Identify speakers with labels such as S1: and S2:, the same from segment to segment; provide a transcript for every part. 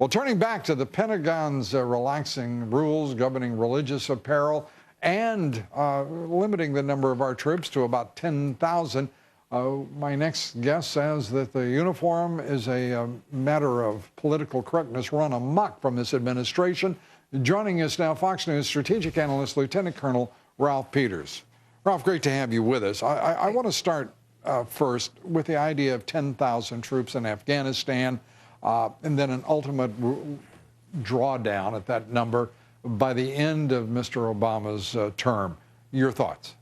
S1: Well, turning back to the Pentagon's relaxing rules governing religious apparel and limiting the number of our troops to about 10,000, my next guest says that the uniform is a matter of political correctness run amok from this administration. Joining us now, Fox News strategic analyst, Lieutenant Colonel Ralph Peters. Ralph, great to have you with us. I want to start first with the idea of 10,000 troops in Afghanistan and then an ultimate drawdown at that number by the end of Mr. Obama's term. Your thoughts?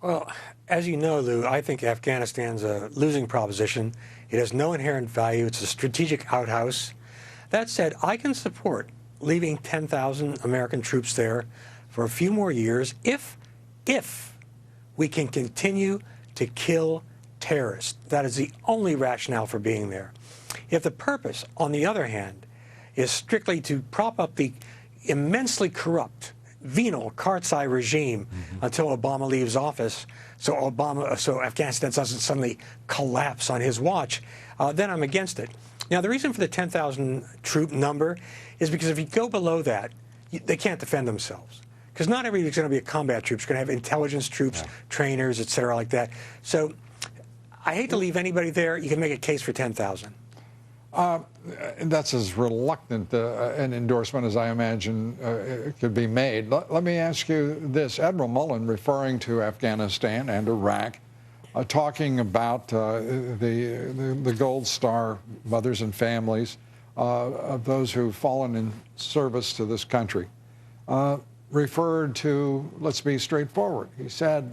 S2: Well, as you know, Lou, I think Afghanistan's a losing proposition. It has no inherent value. It's a strategic outhouse. That said, I can support leaving 10,000 American troops there for a few more years if we can continue to kill terrorists. That is the only rationale for being there. If the purpose, on the other hand, is strictly to prop up the immensely corrupt, venal Karzai regime until Obama leaves office, so Afghanistan doesn't suddenly collapse on his watch, then I'm against it. Now, the reason for the 10,000 troop number is because if you go below that, they can't defend themselves. Because not everybody's going to be a combat troops. You're going to have intelligence troops, trainers, et cetera, like that. So I hate to leave anybody there. You can make a case for 10,000.
S1: That's as reluctant an endorsement as I imagine could be made. Let me ask you this. Admiral Mullen, referring to Afghanistan and Iraq, talking about the Gold Star mothers and families of those who've fallen in service to this country, referred to, let's be straightforward, he said,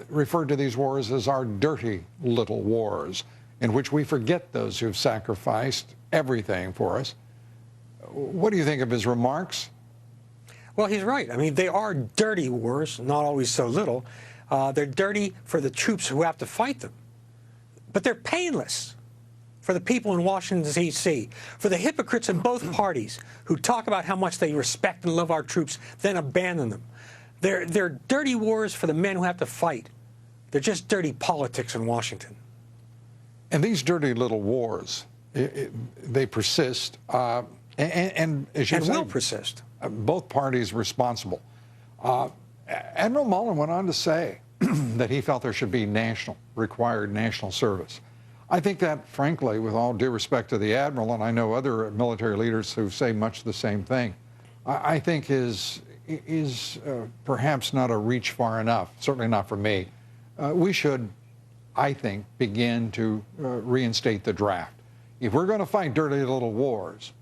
S1: referred to these wars as our dirty little wars, in which we forget those who've sacrificed everything for us. What do you think of his remarks?
S2: Well, he's right. I mean, they are dirty wars, not always so little. They're dirty for the troops who have to fight them. But they're painless for the people in Washington, D.C., for the hypocrites in both parties who talk about how much they respect and love our troops, then abandon them. They're dirty wars for the men who have to fight. They're just dirty politics in Washington.
S1: And these dirty little wars, they persist, and as you say,
S2: will persist.
S1: Both parties responsible. Admiral Mullen went on to say that he felt there should be required national service. I think that, frankly, with all due respect to the Admiral, and I know other military leaders who say much the same thing, I think is perhaps not a reach far enough, certainly not for me. We should, I think, begin to reinstate the draft. If we're going to fight dirty little wars,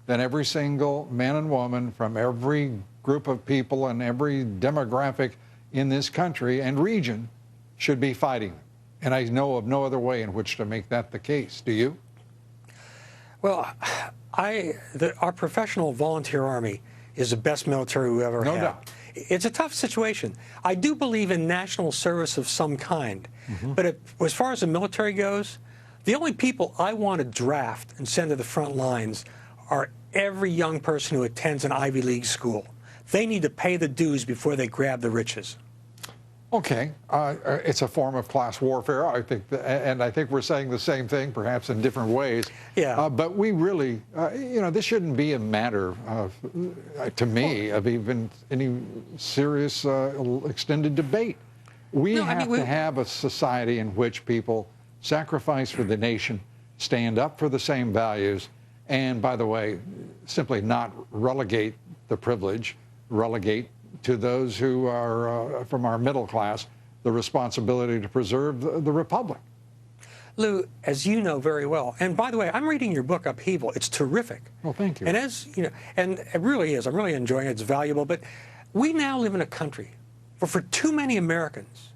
S1: then every single man and woman from every group of people and every demographic in this country and region should be fighting them. And I know of no other way in which to make that the case. Do you?
S2: Well, our professional volunteer army is the best military we ever had.
S1: No doubt.
S2: It's a tough situation. I do believe in national service of some kind. But as far as the military goes, the only people I want to draft and send to the front lines are every young person who attends an Ivy League school. They need to pay the dues before they grab the riches. Okay,
S1: it's a form of class warfare, I think, and I think we're saying the same thing, perhaps in different ways.
S2: Yeah.
S1: But we really, this shouldn't be a matter of, to me, of even any serious extended debate. We have to have a society in which people sacrifice for the nation, stand up for the same values, and, by the way, simply not relegate the privilege, relegate to those who are from our middle class the responsibility to preserve the republic.
S2: Lou, as you know very well, and by the way, I'm reading your book, Upheaval. It's terrific.
S1: Well, thank you.
S2: And as you know, and it really is. I'm really enjoying it. It's valuable. But we now live in a country where, for too many Americans,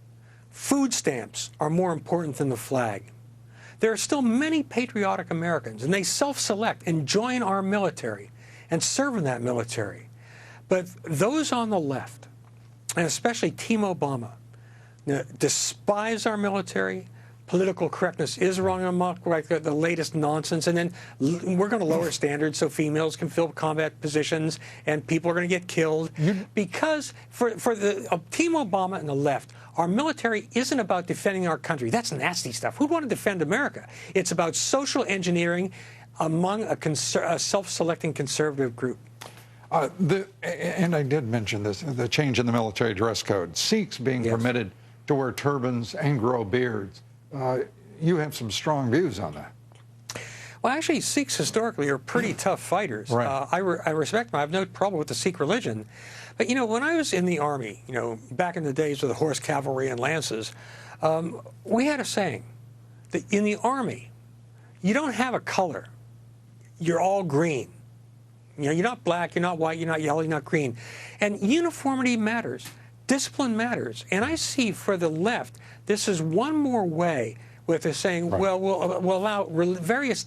S2: food stamps are more important than the flag. There are still many patriotic Americans, and they self-select and join our military and serve in that military. But those on the left, and especially Team Obama, despise our military. Political correctness is wrong amok, like the latest nonsense, and then we're going to lower standards so females can fill combat positions and people are going to get killed. Because for the Team Obama and the left, our military isn't about defending our country. That's nasty stuff. Who'd want to defend America? It's about social engineering among a self-selecting conservative group.
S1: And I did mention this, the change in the military dress code. Sikhs being
S2: Yes.
S1: permitted to wear turbans and grow beards. You have some strong views on that.
S2: Well, actually, Sikhs historically are pretty tough fighters.
S1: Right.
S2: I respect them. I have no problem with the Sikh religion. But, you know, when I was in the Army, you know, back in the days of the horse cavalry and lances, we had a saying that in the Army, you don't have a color. You're all green. You know, you're not black, you're not white, you're not yellow, you're not green. And uniformity matters. Discipline matters. And I see for the left, this is one more way with they're saying,
S1: right.
S2: well, we'll allow various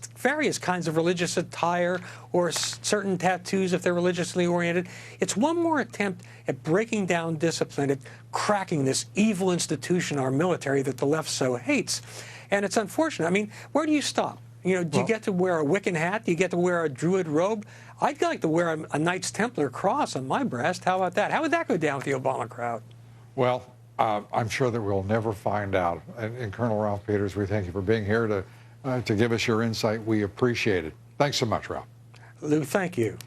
S2: kinds of religious attire or certain tattoos if they're religiously oriented. It's one more attempt at breaking down discipline, at cracking this evil institution, our military, that the left so hates. And it's unfortunate. I mean, where do you stop? You know, do you get to wear a Wiccan hat? Do you get to wear a Druid robe? I'd like to wear a Knights Templar cross on my breast. How about that? How would that go down with the Obama crowd?
S1: Well, I'm sure that we'll never find out. And Colonel Ralph Peters, we thank you for being here to give us your insight. We appreciate it. Thanks so much, Ralph.
S2: Lou, thank you.